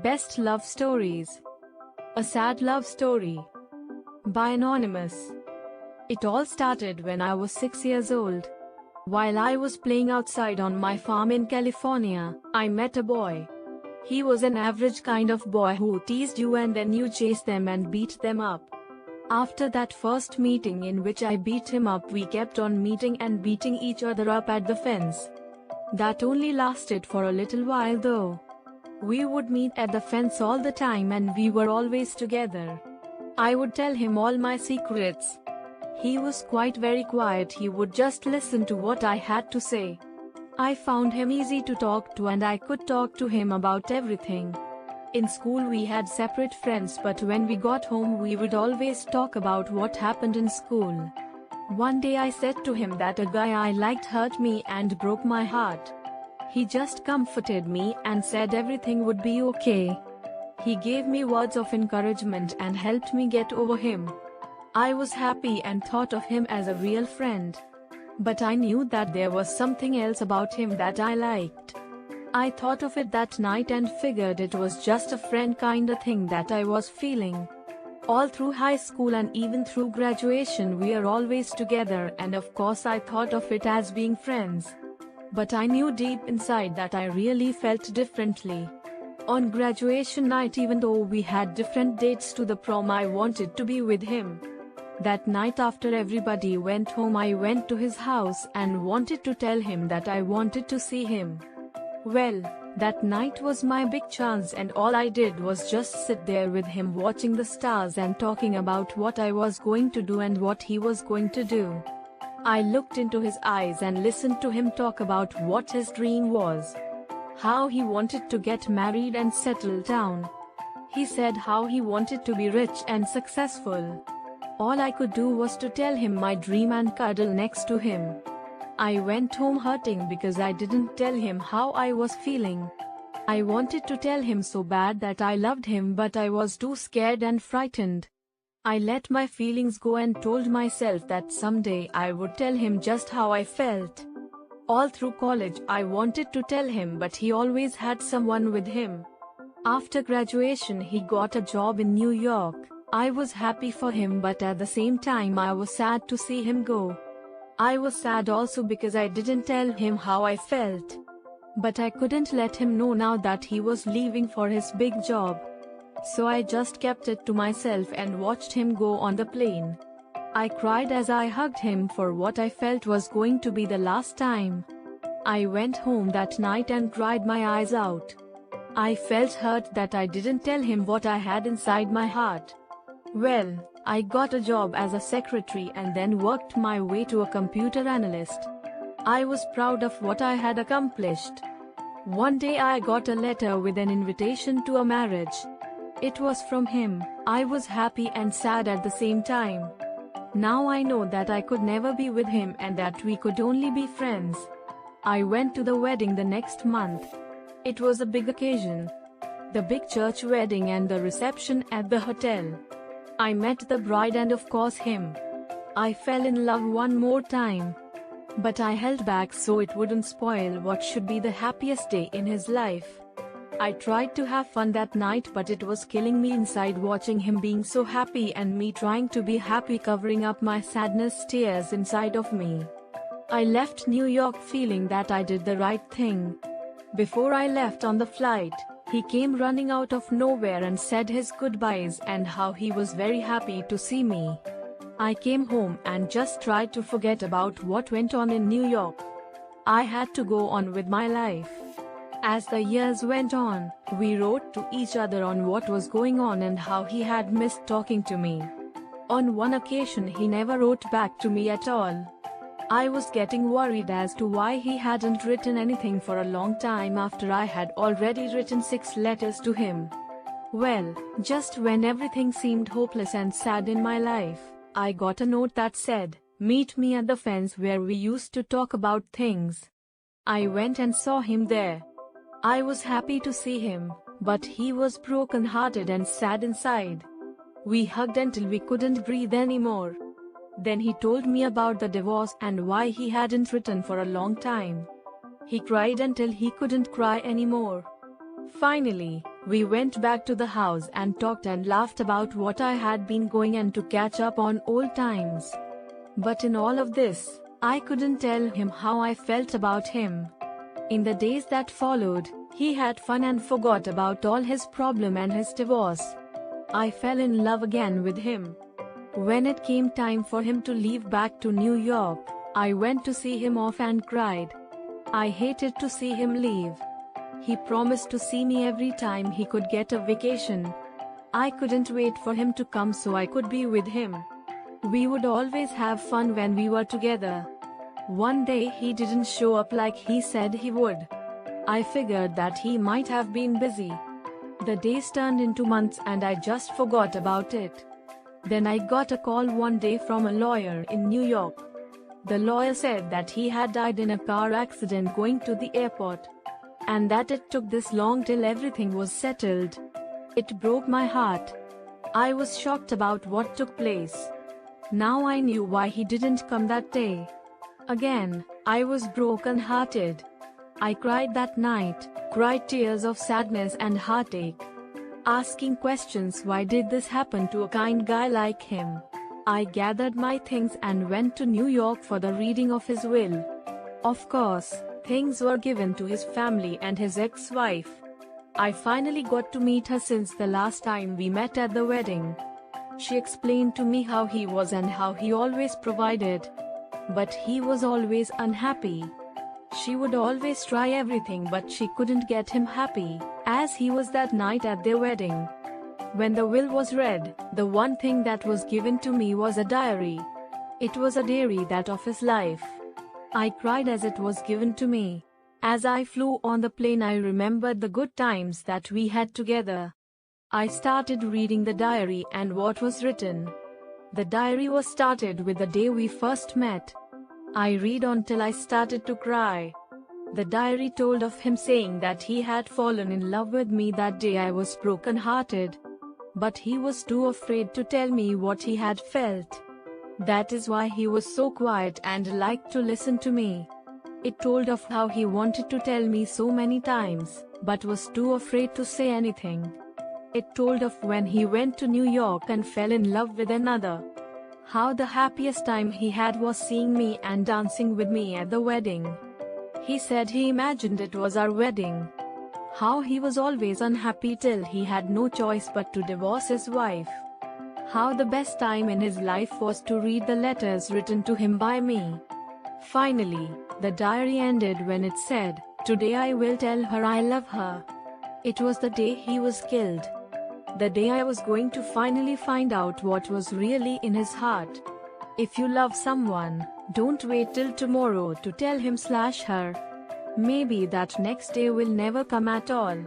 Best Love Stories. A Sad Love Story. By Anonymous. It all started when I was 6 years old. While I was playing outside on my farm in California, I met a boy. He was an average kind of boy who teased you and then you chased them and beat them up. After that first meeting in which I beat him up, we kept on meeting and beating each other up at the fence. That only lasted for a little while though. We would meet at the fence all the time and we were always together. I would tell him all my secrets. He was quite very quiet, he would just listen to what I had to say. I found him easy to talk to and I could talk to him about everything. In school we had separate friends, but when we got home we would always talk about what happened in school. One day I said to him that a guy I liked hurt me and broke my heart. He just comforted me and said everything would be okay. He gave me words of encouragement and helped me get over him. I was happy and thought of him as a real friend. But I knew that there was something else about him that I liked. I thought of it that night and figured it was just a friend kinda thing that I was feeling. All through high school and even through graduation we are always together, and of course I thought of it as being friends. But I knew deep inside that I really felt differently. On graduation night, even though we had different dates to the prom, I wanted to be with him. That night after everybody went home, I went to his house and wanted to tell him that I wanted to see him. Well, that night was my big chance and all I did was just sit there with him watching the stars and talking about what I was going to do and what he was going to do. I looked into his eyes and listened to him talk about what his dream was. How he wanted to get married and settle down. He said how he wanted to be rich and successful. All I could do was to tell him my dream and cuddle next to him. I went home hurting because I didn't tell him how I was feeling. I wanted to tell him so bad that I loved him, but I was too scared and frightened. I let my feelings go and told myself that someday I would tell him just how I felt. All through college I wanted to tell him, but he always had someone with him. After graduation he got a job in New York. I was happy for him, but at the same time I was sad to see him go. I was sad also because I didn't tell him how I felt. But I couldn't let him know now that he was leaving for his big job. So I just kept it to myself and watched him go on the plane. I cried as I hugged him for what I felt was going to be the last time. I went home that night and cried my eyes out. I felt hurt that I didn't tell him what I had inside my heart. Well, I got a job as a secretary and then worked my way to a computer analyst. I was proud of what I had accomplished. One day I got a letter with an invitation to a marriage. It was from him. I was happy and sad at the same time. Now I know that I could never be with him and that we could only be friends. I went to the wedding the next month. It was a big occasion. The big church wedding and the reception at the hotel. I met the bride and of course him. I fell in love one more time. But I held back so it wouldn't spoil what should be the happiest day in his life. I tried to have fun that night, but it was killing me inside watching him being so happy and me trying to be happy, covering up my sadness tears inside of me. I left New York feeling that I did the right thing. Before I left on the flight, he came running out of nowhere and said his goodbyes and how he was very happy to see me. I came home and just tried to forget about what went on in New York. I had to go on with my life. As the years went on, we wrote to each other on what was going on and how he had missed talking to me. On one occasion he never wrote back to me at all. I was getting worried as to why he hadn't written anything for a long time after I had already written 6 letters to him. Well, just when everything seemed hopeless and sad in my life, I got a note that said, "Meet me at the fence where we used to talk about things." I went and saw him there. I was happy to see him, but he was broken-hearted and sad inside. We hugged until we couldn't breathe anymore. Then he told me about the divorce and why he hadn't written for a long time. He cried until he couldn't cry anymore. Finally, We went back to the house and talked and laughed about what I had been going and to catch up on old times. But in all of this, I couldn't tell him how I felt about him. In the days that followed, he had fun and forgot about all his problem and his divorce. I fell in love again with him. When it came time for him to leave back to New York, I went to see him off and cried. I hated to see him leave. He promised to see me every time he could get a vacation. I couldn't wait for him to come so I could be with him. We would always have fun when we were together. One day he didn't show up like he said he would. I figured that he might have been busy. The days turned into months and I just forgot about it. Then I got a call one day from a lawyer in New York. The lawyer said that he had died in a car accident going to the airport, and that it took this long till everything was settled. It broke my heart. I was shocked about what took place. Now I knew why he didn't come that day. Again, I was broken-hearted. I cried that night, cried tears of sadness and heartache, asking questions: why did this happen to a kind guy like him? I gathered my things and went to New York for the reading of his will. Of course, things were given to his family and his ex-wife. I finally got to meet her since the last time we met at the wedding. She explained to me how he was and how he always provided. But he was always unhappy. She would always try everything but she couldn't get him happy, as he was that night at their wedding. When the will was read, the one thing that was given to me was a diary. It was a diary that of his life. I cried as it was given to me. As I flew on the plane, I remembered the good times that we had together. I started reading the diary and what was written. The diary was started with the day we first met. I read on till I started to cry. The diary told of him saying that he had fallen in love with me that day. I was broken-hearted, but he was too afraid to tell me what he had felt. That is why he was so quiet and liked to listen to me. It told of how he wanted to tell me so many times, but was too afraid to say anything. It told of when he went to New York and fell in love with another. How the happiest time he had was seeing me and dancing with me at the wedding. He said he imagined it was our wedding. How he was always unhappy till he had no choice but to divorce his wife. How the best time in his life was to read the letters written to him by me. Finally, the diary ended when it said, "Today I will tell her I love her." It was the day he was killed. The day I was going to finally find out what was really in his heart. If you love someone, don't wait till tomorrow to tell him/her. Maybe that next day will never come at all.